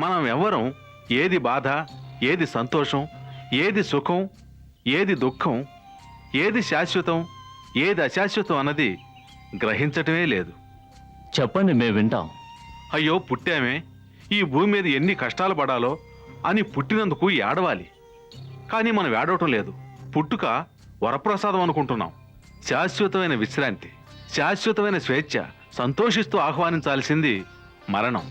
మనం ఎవ్వరం ఏది బాధ, ఏది సంతోషం, ఏది సుఖం, ఏది దుఃఖం, ఏది శాశ్వతం, ఏది అశాశ్వతం అన్నది గ్రహించటమే లేదు. చెప్పండి, మేము వింటాం. అయ్యో పుట్టామే, ఈ భూమి మీద ఎన్ని కష్టాలు పడాలో అని పుట్టినందుకు ఏడవాలి. కానీ మనం ఏడవటం లేదు. పుట్టుక వరప్రసాదం అనుకుంటున్నాం. శాశ్వతమైన విశ్రాంతి, శాశ్వతమైన స్వేచ్ఛ సంతోషిస్తూ ఆహ్వానించాల్సింది మరణం.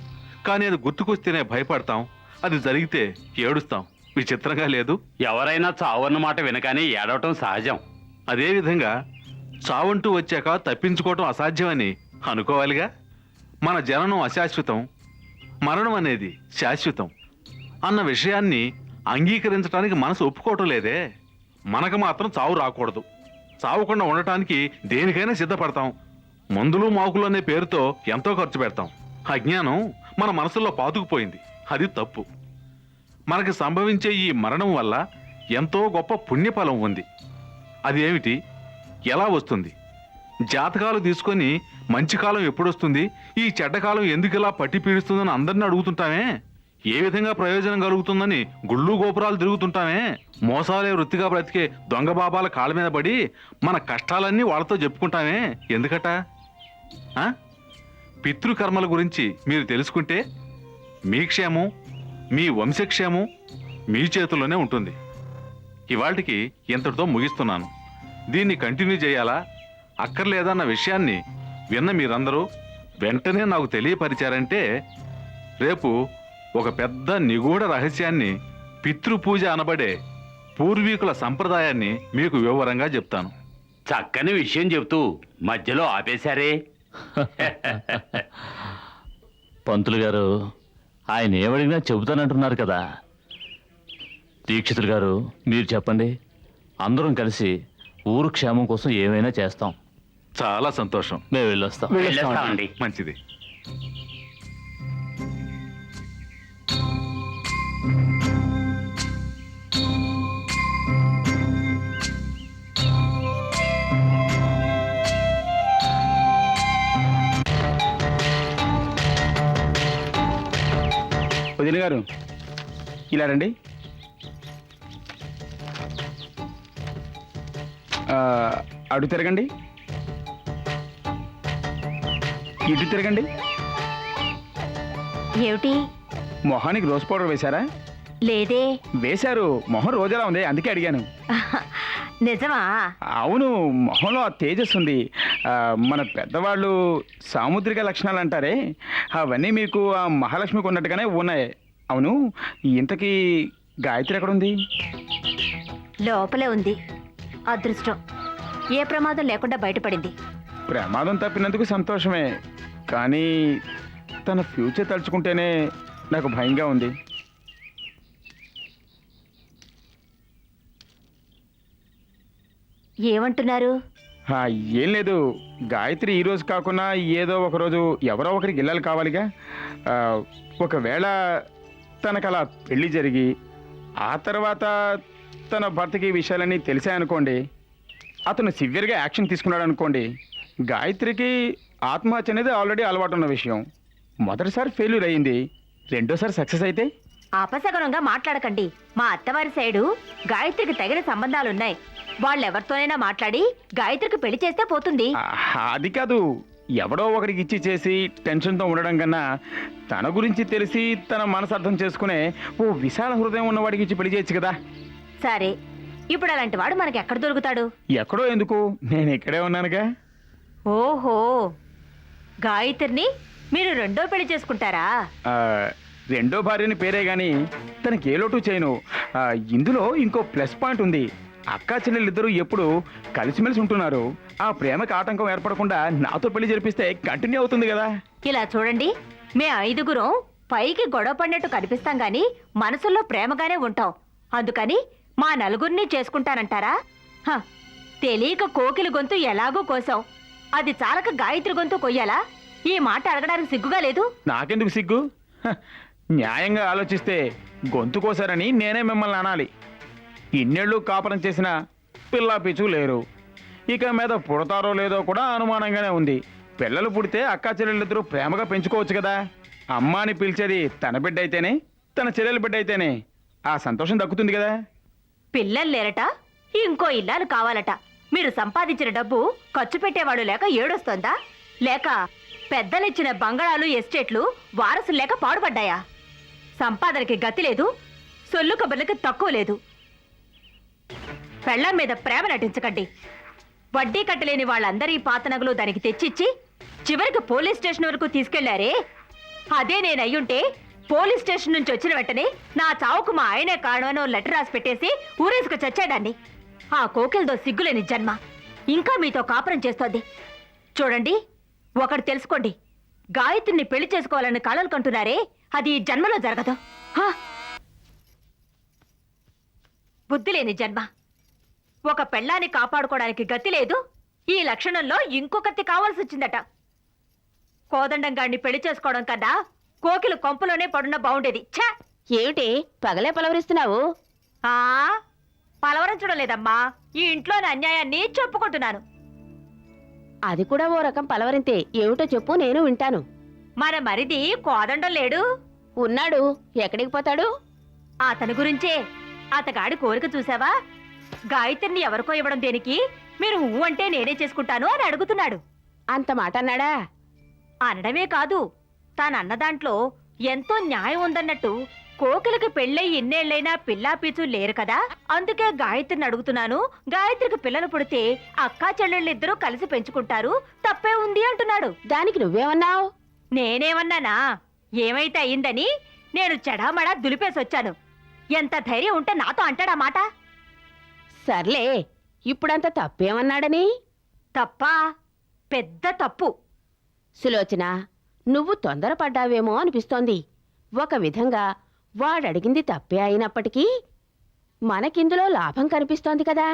కానీ అది గుర్తుకొస్తేనే భయపడతాం, అది జరిగితే ఏడుస్తాం. విచిత్రంగా లేదు? ఎవరైనా చావన్న మాట వినగానే ఏడవటం సహజం. అదేవిధంగా చావంటూ వచ్చాక తప్పించుకోవటం అసాధ్యమని అనుకోవాలిగా. మన జననం అశాశ్వతం, మరణం అనేది శాశ్వతం అన్న విషయాన్ని అంగీకరించడానికి మనసు ఒప్పుకోవటం లేదే. మనకు మాత్రం చావు రాకూడదు. చావకుండా ఉండటానికి దేనికైనా సిద్ధపడతాం. మందులు మాకులు అనే పేరుతో ఎంతో ఖర్చు పెడతాం. అజ్ఞానం మన మనసులో పాతుకుపోయింది. అది తప్పు. మనకి సంభవించే ఈ మరణం వల్ల ఎంతో గొప్ప పుణ్యఫలం ఉంది. అది ఏమిటి, ఎలా వస్తుంది? జాతకాలు తీసుకొని మంచి కాలం ఎప్పుడొస్తుంది, ఈ చెడ్డకాలం ఎందుకు ఇలా పట్టి పీడిస్తుందని అందరినీ అడుగుతుంటామే. ఏ విధంగా ప్రయోజనం కలుగుతుందని గుళ్ళు గోపురాలు తిరుగుతుంటామే. మోసాలే వృత్తిగా బ్రతికే దొంగ బాబాల కాళ్ళ మీద పడి మన కష్టాలన్నీ వాళ్ళతో చెప్పుకుంటామే. ఎందుకట? పితృకర్మల గురించి మీరు తెలుసుకుంటే మీ క్షేమం, మీ వంశక్షేమం మీ చేతుల్లోనే ఉంటుంది. ఇవాళకి ఇంతటితో ముగిస్తున్నాను. దీన్ని కంటిన్యూ చేయాలా అక్కర్లేదన్న విషయాన్ని విన్న మీరందరూ వెంటనే నాకు తెలియపరిచారంటే రేపు ఒక పెద్ద నిగూఢ రహస్యాన్ని, పితృపూజ అనబడే పూర్వీకుల సంప్రదాయాన్ని మీకు వివరంగా చెప్తాను. చక్కని విషయం చెబుతూ మధ్యలో ఆపేశారే. పంతులు గారు, ఆయన ఏమడిగినా చెబుతానంటున్నారు కదా. దీక్షితులు గారు, మీరు చెప్పండి. అందరం కలిసి ఊరు క్షేమం కోసం ఏమైనా చేస్తాం. చాలా సంతోషం. మేము వెళ్ళొస్తాం. వెళ్ళేస్తామండి. మంచిది. వదిన గారు, ఇలా రండి. అడు తిరగండి, ఇటు తిరగండి. ఏమిటి? మొహానికి రోజ్ పౌడర్ వేశారా? లేదే. వేశారు. మొహం రోజులా ఉంది, అందుకే అడిగాను. నిజమా? అవును, మొహంలో ఆ తేజస్సు ఉంది. మన పెద్దవాళ్ళు సాముద్రిక లక్షణాలు అంటారే, అవన్నీ మీకు ఆ మహాలక్ష్మికి ఉన్నట్టుగానే ఉన్నాయి. అవును, ఇంతకీ గాయత్రి ఎక్కడుంది? లోపలే ఉంది. అదృష్టం, ఏ ప్రమాదం లేకుండా బయటపడింది. ప్రమాదం తప్పినందుకు సంతోషమే, కానీ తన ఫ్యూచర్ తలుచుకుంటేనే నాకు భయంగా ఉంది. ఏమంటున్నారు? ఏం లేదు, గాయత్రి ఈరోజు కాకుండా ఏదో ఒకరోజు ఎవరో ఒకరికి ఇళ్ళలు కావాలిగా. ఒకవేళ తనకు అలా పెళ్లి జరిగి ఆ తర్వాత తన భర్తకి ఈ విషయాలన్నీ తెలిసాయనుకోండి, అతను సివియర్గా యాక్షన్ తీసుకున్నాడు అనుకోండి, గాయత్రికి ఆత్మహత్య అనేది ఆల్రెడీ అలవాటు ఉన్న విషయం. మొదటిసారి ఫెయిల్యూర్ అయ్యింది, రెండోసారి సక్సెస్ అయితే. అపశకనంగా మాట్లాడకండి. మా అత్తవారి సైడు గాయత్రికి తగిన సంబంధాలున్నాయి. వాళ్ళెవరితోనైనా మాట్లాడి గాయత్రికి పెళ్లి చేస్తే పోతుంది. అది కాదు, ఎవడో ఒకడికి ఇచ్చి చేసి టెన్షన్తో ఉండడం కన్నా తన గురించి తెలిసి తన మనసు అర్థం చేసుకునే ఓ విశాల హృదయం ఉన్నవాడికి ఇచ్చి పెళ్లి చేయొచ్చు కదా. సరే, ఇప్పుడు అలాంటి వాడు మనకి ఎక్కడ దొరుకుతాడు? ఎక్కడో ఎందుకు, నేను ఇక్కడే ఉన్నానుగా. ఓహో, గాయత్రిని మీరు రెండో పెళ్లి చేసుకుంటారా? రెండో భార్యని పేరే గాని తనకి ఏ లోటు చేయను. ఇందులో ఇంకో ప్లస్ పాయింట్ ఉంది. అక్కా చెల్లెళ్ళిద్దరూ ఎప్పుడు కలిసిమెలిసి ఉంటున్నారు. ఆ ప్రేమకి ఆటంకం ఏర్పడకుండా నాతో పెళ్లి జరిపిస్తే కంటిన్యూ అవుతుంది కదా. ఇలా చూడండి, మే 5గురం పైకి గొడవ పడినట్టు కనిపిస్తాం గాని మనసుల్లో ప్రేమగానే ఉంటాం. అందుకని మా నలుగురిని చేసుకుంటానంటారా? తెలియక కోకిలి గొంతు ఎలాగో కోసాం, అది చాలక గాయత్రి గొంతు కొయ్యాలా? ఈ మాట అడగడానికి సిగ్గుగా లేదు? నాకెందుకు సిగ్గు? న్యాయంగా ఆలోచిస్తే గొంతు కోసారని నేనే మిమ్మల్ని అనాలి. ఇన్నేళ్ళు కాపురం చేసిన పిల్లా పిచ్చు లేరు. ఇక మీద పుడతారో లేదో కూడా అనుమానంగానే ఉంది. పిల్లలు పుడితే అక్కా చెల్లెళ్ళిద్దరూ ప్రేమగా పెంచుకోవచ్చు కదా. అమ్మ అని పిలిచేది తన బిడ్డ అయితేనే, తన చెల్లెల బిడ్డ అయితేనే ఆ సంతోషం దక్కుతుంది కదా. పిల్లలు లేరట, ఇంకో ఇల్లాలు కావాలట. మీరు సంపాదించిన డబ్బు ఖర్చు పెట్టేవాడు లేక ఏడొస్తోందా, లేక పెద్దలిచ్చిన బంగళాలు ఎస్టేట్లు వారసులు లేక పాడుపడ్డాయా? సంపాదనకి గతి లేదు, సొల్లు కబుర్లకి తక్కువ లేదు. పెళ్ళాం మీద ప్రేమ నటించకండి. వడ్డీ కట్టలేని వాళ్ళందరి పాత నగలు దానికి తెచ్చిచ్చి చివరికి పోలీస్ స్టేషన్ వరకు తీసుకెళ్లారే, అదే నేను అయ్యుంటే పోలీస్ స్టేషన్ నుంచి వచ్చిన వెంటనే నా చావుకు మా ఆయనే కారణమని లెటర్ రాసి పెట్టేసి ఊరేసుకు చచ్చాడండి. ఆ కోకిలతో సిగ్గులేని జన్మ ఇంకా మీతో కాపురం చేస్తోంది. చూడండి, ఒకటి తెలుసుకోండి, గాయత్రిని పెళ్లి చేసుకోవాలని కలలు కంటున్నారే, అది ఈ జన్మలో జరగదు. హా! బుద్ధి లేని జన్మ. ఒక పెళ్ళాన్ని కాపాడుకోవడానికి గతి లేదు, ఈ లక్షణంలో ఇంకొకటి కావాల్సి వచ్చిందట. కోదండంగాడిని పెళ్లి చేసుకోవడం కన్నా కోకిలు కొంపలోనే పడున్న బాగుండేది. ఛా! ఏమిటి పగలే పలవరిస్తున్నావు? ఆ పలవరించడం లేదమ్మా, ఈ ఇంట్లోని అన్యాయాన్ని చెప్పుకుంటున్నాను. అది కూడా ఓ రకం పలవరింతే. ఏమిటో చెప్పు, నేను వింటాను. మన మరిది కోదండం లేడు, ఉన్నాడు. ఎక్కడికి పోతాడు? అతని గురించే. అతగాడి కోరిక చూసావా? గాయత్రిని ఎవరికో ఇవ్వడం దేనికి, మీరు ఊ అంటే నేనే చేసుకుంటాను అని అడుగుతున్నాడు. అంత మాట అన్నాడా? అనడమే కాదు, తానన్న దాంట్లో ఎంతో న్యాయం ఉందన్నట్టు కోకిలకి పెళ్ళై ఇన్నేళ్లైనా పిల్లా పీచు లేరు కదా, అందుకే గాయత్రిని అడుగుతున్నాను. గాయత్రికి పిల్లలు పుడితే అక్కా చెల్లెళ్ళిద్దరూ కలిసి పెంచుకుంటారు, తప్పే ఉంది అంటున్నాడు. దానికి నువ్వేమన్నావు? నేనేమన్నానా? ఏమైతే అయిందని నేను చెడామడా దులిపేసొచ్చాను. ఎంత ధైర్యం ఉంటే నాతో అంటాడా మాట? సర్లే, ఇప్పుడంత తప్పేమన్నాడని? తప్పా? పెద్ద తప్పు. సులోచన, నువ్వు తొందరపడ్డావేమో అనిపిస్తోంది. ఒక విధంగా వాడడిగింది తప్పే అయినప్పటికీ మనకిందులో లాభం కనిపిస్తోంది కదా.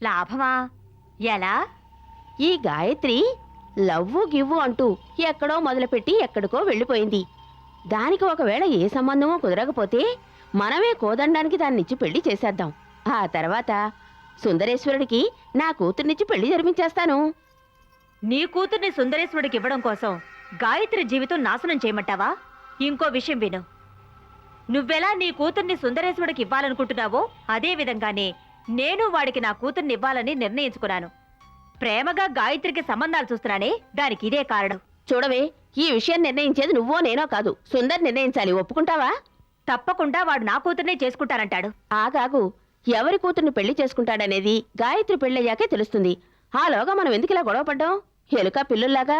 లాభమా? ఎలా? ఈ గాయత్రి లవ్వు గివ్వు అంటూ ఎక్కడో మొదలుపెట్టి ఎక్కడికో వెళ్ళిపోయింది. దానికి ఒకవేళ ఏ సంబంధమో కుదరకపోతే మనమే కోదండానికి దాన్నిచ్చి పెళ్లి చేసేద్దాం. ఆ తర్వాత సుందరేశ్వరుడికి నా కూతుర్నిచ్చి పెళ్లి జరిపించేస్తాను. నీ కూతుర్ని సుందరేశ్వరుడికి ఇవ్వడం కోసం గాయత్రి జీవితం నాశనం చేయమంటావా? ఇంకో విషయం విను. నువ్వెలా నీ కూతుర్ని సుందరేశ్వరుడికి ఇవ్వాలనుకుంటున్నావో అదే విధంగానే నేను వాడికి నా కూతుర్ని ఇవ్వాలని నిర్ణయించుకున్నాను. ప్రేమగా గాయత్రికి సంబంధాలు చూస్తున్నానే, దానికి ఇదే కారణం. చూడవే, ఈ విషయం నిర్ణయించేది నువ్వో నేనో కాదు, సుందర్ నిర్ణయించాలి. ఒప్పుకుంటావా? తప్పకుండా వాడు నా కూతుర్నే చేసుకుంటానంటాడు. ఆగాగు, ఎవరి కూతుర్ని పెళ్లి చేసుకుంటాడనేది గాయత్రి పెళ్ళయ్యాకే తెలుస్తుంది. ఆలోగా మనం ఎందుకు ఇలా గొడవ పడ్డాం? ఎలుక పిల్లుల్లాగా.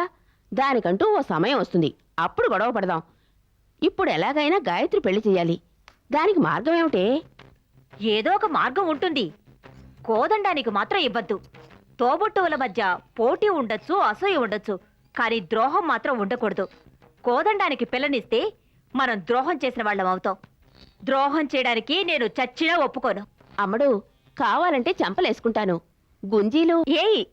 దానికంటూ ఓ సమయం వస్తుంది, అప్పుడు గొడవ పడదాం. ఇప్పుడు ఎలాగైనా గాయత్రి పెళ్లి చెయ్యాలి. దానికి మార్గం ఏమిటే? ఏదో ఒక మార్గం ఉంటుంది. కోదండానికి మాత్రం ఇవ్వద్దు. తోబుట్టువుల మధ్య పోటీ ఉండొచ్చు, అసూయ ఉండొచ్చు, కానీ ద్రోహం మాత్రం ఉండకూడదు. కోదండానికి పిల్లనిస్తే మనం ద్రోహం చేసిన వాళ్ళం అవుతాం. ద్రోహం చేయడానికి నేను చచ్చినా ఒప్పుకోను. అమ్మడు, కావాలంటే చంపలేసుకుంటాను. గుంజీలు ఏయ్!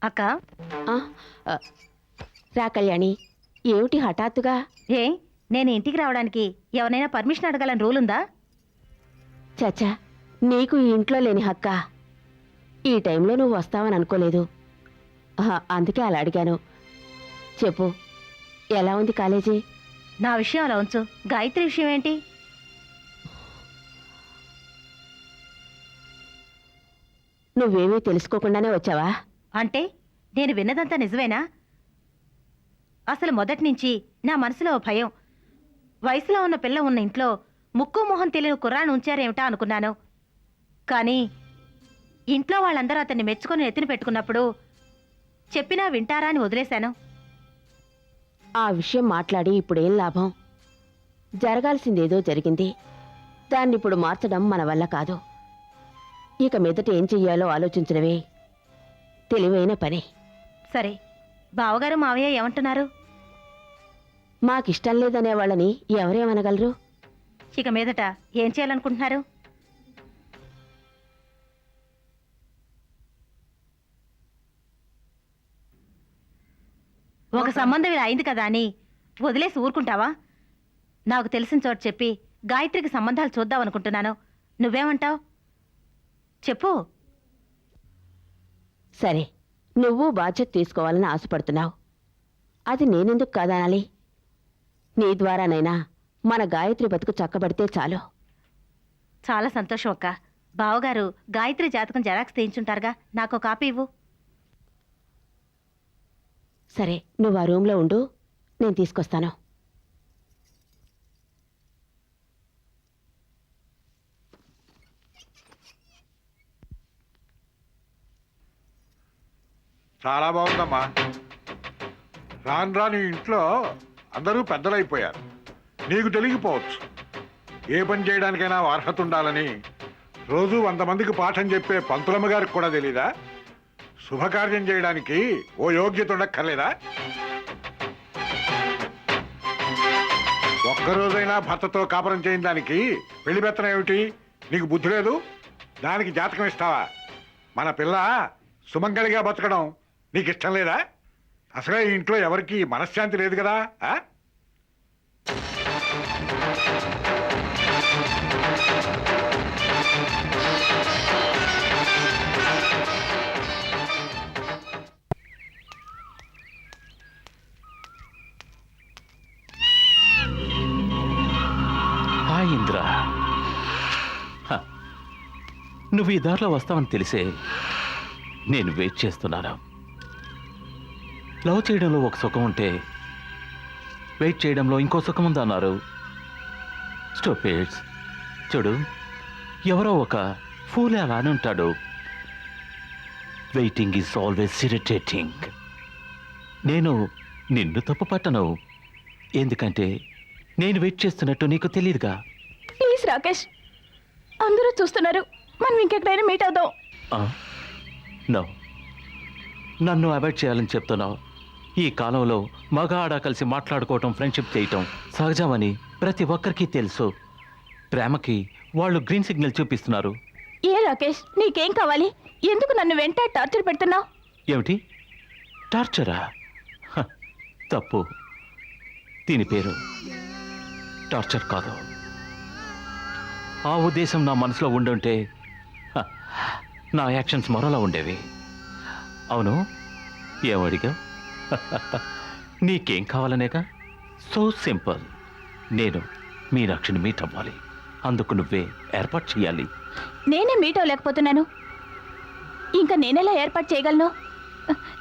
అక్క, ఆ, ఆ, రా కళ్యాణి. ఏమిటి హఠాత్తుగా? ఏ నేను ఇంటికి రావడానికి ఎవరైనా పర్మిషన్ అడగాలని రూల్ ఉందా? చచ్చా, నీకు ఈ ఇంట్లో లేని హక్క. ఈ టైంలో నువ్వు వస్తావని అనుకోలేదు. అందుకే అలా అడిగాను. చెప్పు, ఎలా ఉంది కాలేజీ? నా విషయం అలా ఉంచు, గాయత్రి విషయం ఏంటి? నువ్వేమీ తెలుసుకోకుండానే వచ్చావా? అంటే నేను విన్నదంతా నిజమేనా? అసలు మొదటి నుంచి నా మనసులో ఓ భయం. వయసులో ఉన్న పిల్ల ఉన్న ఇంట్లో ముక్కు మొహం తెలియని కుర్రాన్ని ఉంచారేమిటా అనుకున్నాను. కానీ ఇంట్లో వాళ్ళందరూ అతన్ని మెచ్చుకొని ఎత్తిన పెట్టుకున్నప్పుడు చెప్పినా వింటారా అని వదిలేశాను. ఆ విషయం మాట్లాడి ఇప్పుడేం లాభం? జరగాల్సిందేదో జరిగింది. దాన్నిప్పుడు మార్చడం మన వల్ల కాదు. ఇక మీదట ఏం చెయ్యాలో ఆలోచించడమే తెలివైన పని. సరే, బావగారు మావయ్య ఏమంటున్నారు? మాకిష్టం లేదనే వాళ్ళని ఎవరేమనగలరు? ఇక మీదట ఏం చేయాలనుకుంటున్నారు? ఒక సంబంధం ఇలా అయింది కదా అని వదిలేసి ఊరుకుంటావా? నాకు తెలిసిన చోటు చెప్పి గాయత్రికి సంబంధాలు చూద్దాం అనుకుంటున్నాను. నువ్వేమంటావ్? చెప్పు. సరే, నువ్వు బాధ్యత తీసుకోవాలని ఆశపడుతున్నావు. అది నేనెందుకు కాదనాలి? నీ ద్వారానైనా మన గాయత్రి బతుకు చక్కబడితే చాలు. చాలా సంతోషం అక్క. బావగారు గాయత్రి జాతకం జెరాక్స్ తీయించుంటారుగా, నాకు కాపీ ఇవ్వు. సరే, నువ్వు ఆ రూమ్లో ఉండు, నేను తీసుకొస్తాను. చాలా బాగుందమ్మా. రాను రాని ఇంట్లో అందరూ పెద్దలైపోయారు. నీకు తెలియకపోవచ్చు, ఏ పని చేయడానికైనా అర్హత ఉండాలని రోజు 100 మందికి పాఠం చెప్పే పంతులమ్మ గారికి కూడా తెలీదా? శుభకార్యం చేయడానికి ఓ యోగ్యత ఉండక్కర్లేదా? ఒక్కరోజైనా భర్తతో కాపురం చేయని దానికి పెళ్లి బెత్తనం ఏమిటి? నీకు బుద్ధి లేదు? దానికి జాతకం ఇస్తావా? మన పిల్ల సుమంగళిగా బతకడం నీకు ఇష్టం లేదా? అసలే ఈ ఇంట్లో ఎవరికి మనశ్శాంతి లేదు కదా? ఆ? హాయ్ ఇంద్ర. హ, నువ్వు ఈ దారిలో వస్తావని తెలిసే నేను వెయిట్ చేస్తున్నాను. లవ్ చేయడంలో ఒక సుఖం ఉంటే వెయిట్ చేయడంలో ఇంకో సుఖం ఉందన్నారు. స్టూపిడ్స్. చూడు, ఎవరో ఒక ఫూల్ అలానే ఉంటాడు. Waiting is always irritating. నేను నిన్ను తప్పు పట్టను, ఎందుకంటే నేను వెయిట్ చేస్తున్నట్టు నీకు తెలియదుగా. ప్లీజ్ రాకేష్, అందరూ చూస్తున్నారు, మనం ఇంకెక్కడైనా మీట్ అవుదాం. నో, నన్ను అవాయిడ్ చేయాలని చెప్తున్నావు. ఈ కాలంలో మగ ఆడ కలిసి మాట్లాడుకోవటం, ఫ్రెండ్షిప్ చేయటం సహజమని ప్రతి ఒక్కరికి తెలుసు. ప్రేమకి వాళ్ళు గ్రీన్ సిగ్నల్ చూపిస్తున్నారు. ఏ రాకేష్, నీకేం కావాలి? ఎందుకు నన్ను వెంట టార్చర్ పెడుతున్నావు? ఏమిటి టార్చరా? హ, తప్పు. దీని పేరు టార్చర్ కాదు. ఆ ఉద్దేశం నా మనసులో ఉండుంటే హ, నా యాక్షన్స్ మరోలా ఉండేవి. అవును, ఏమడిగా? నీకేం కావాలనేగా? So simple. నేను మీనాక్షిని మీట్ అవ్వాలి. అందుకు నువ్వే ఏర్పాటు చేయాలి. నేనే మీట్ అవ్వలేకపోతున్నాను, ఇంకా నేనెలా ఏర్పాటు చేయగలను?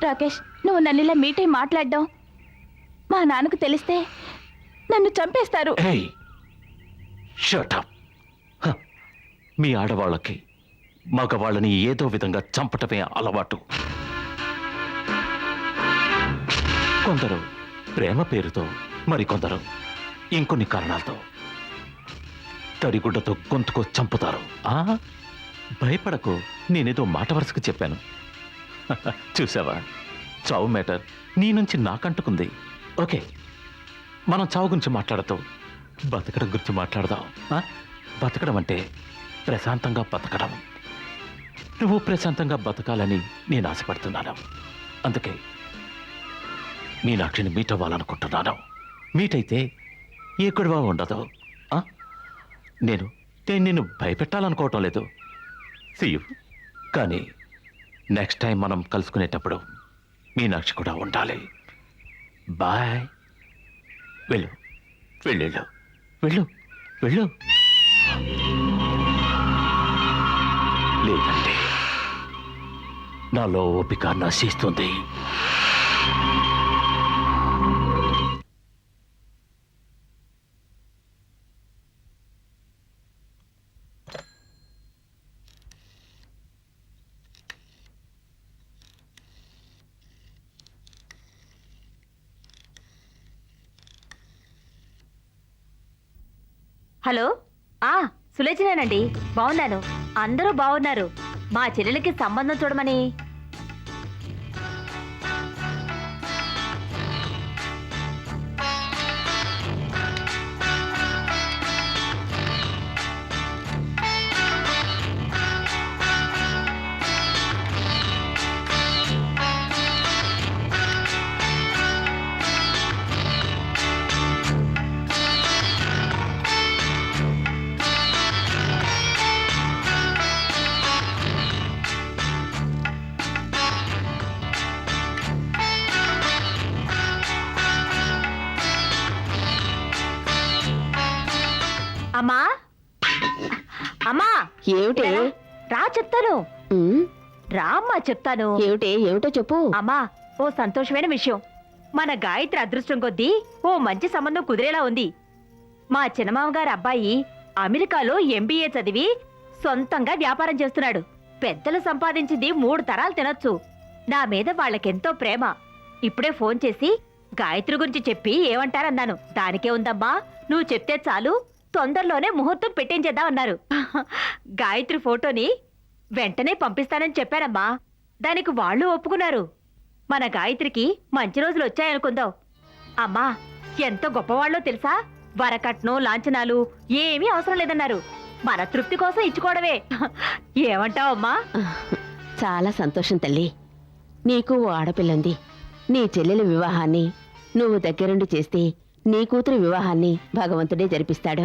రాకేష్, నువ్వు నన్ను ఇలా మీట్ అయి మాట్లాడడం మా నాన్నకు తెలిస్తే నన్ను చంపేస్తారు. ఏయ్, షట్ అప్. హ, మీ ఆడవాళ్ళకి మగవాళ్ళని ఏదో విధంగా చంపటమే అలవాటు. కొందరు ప్రేమ పేరుతో, మరికొందరు ఇంకొన్ని కారణాలతో తడిగుడ్డతో గొంతుకో చంపుతారు. భయపడకు, నేనేదో మాట వరుసకు చెప్పాను. చూసావా, చావు మ్యాటర్ నీ నుంచి నాకంటుకుంది. ఓకే, మనం చావు గురించి మాట్లాడుతూ బతకడం గురించి మాట్లాడదాం. బతకడం అంటే ప్రశాంతంగా బతకడం. నువ్వు ప్రశాంతంగా బతకాలని నేను ఆశపడుతున్నాను. అందుకే మీనాక్షిని మీట్ అవ్వాలనుకుంటున్నాను. మీట్ అయితే ఏ గొడవ ఉండదు. నేను నిన్ను భయపెట్టాలనుకోవటం లేదు. See you. కానీ నెక్స్ట్ టైం మనం కలుసుకునేటప్పుడు మీనాక్షి కూడా ఉండాలి. బాయ్. వెళ్ళు, వెళ్ళు, వెళ్ళు, వెళ్ళు. లేదంటే నాలో ఓపిక నశిస్తుంది. హలో, సులోచనేనండి. బాగున్నాను, అందరూ బాగున్నారు. మా చెల్లెలకి సంబంధం చూడమని. ఏమిటే? రా చెప్తాను. ఉమ్, రామ్మా చెప్తాను. ఏమిటో చెప్పు. అమ్మా, ఓ సంతోషమైన విషయం. మన గాయత్రి అదృష్టం కొద్దీ ఓ మంచి సంబంధం కుదిరేలా ఉంది. మా చిన్నమామగారి అబ్బాయి అమెరికాలో ఎంబీఏ చదివి సొంతంగా వ్యాపారం చేస్తున్నాడు. పెద్దలు సంపాదించింది 3 తరాలు తినొచ్చు. నా మీద వాళ్ళకెంతో ప్రేమ. ఇప్పుడే ఫోన్ చేసి గాయత్రి గురించి చెప్పి ఏమంటారన్నాను. దానికే ఉందమ్మా, నువ్వు చెప్తే చాలు, తొందరలోనే ముహూర్తం పెట్టించేద్దామన్నారు. గాయత్రి ఫోటోని వెంటనే పంపిస్తానని చెప్పానమ్మా. దానికి వాళ్ళు ఒప్పుకున్నారు. మన గాయత్రికి మంచి రోజులు వచ్చాయనుకుందాం. అమ్మా, ఎంత గొప్పవాళ్ళో తెలుసా? వరకట్నం లాంఛనాలు ఏమీ అవసరం లేదన్నారు. మన తృప్తి కోసం ఇచ్చుకోవడమే. ఏమంటావమ్మా? చాలా సంతోషం తల్లి. నీకు ఓ ఆడపిల్లంది. నీ చెల్లెల వివాహాన్ని నువ్వు దగ్గరుండి చేస్తే నీ కూతురు వివాహాన్ని భగవంతుడే జరిపిస్తాడు.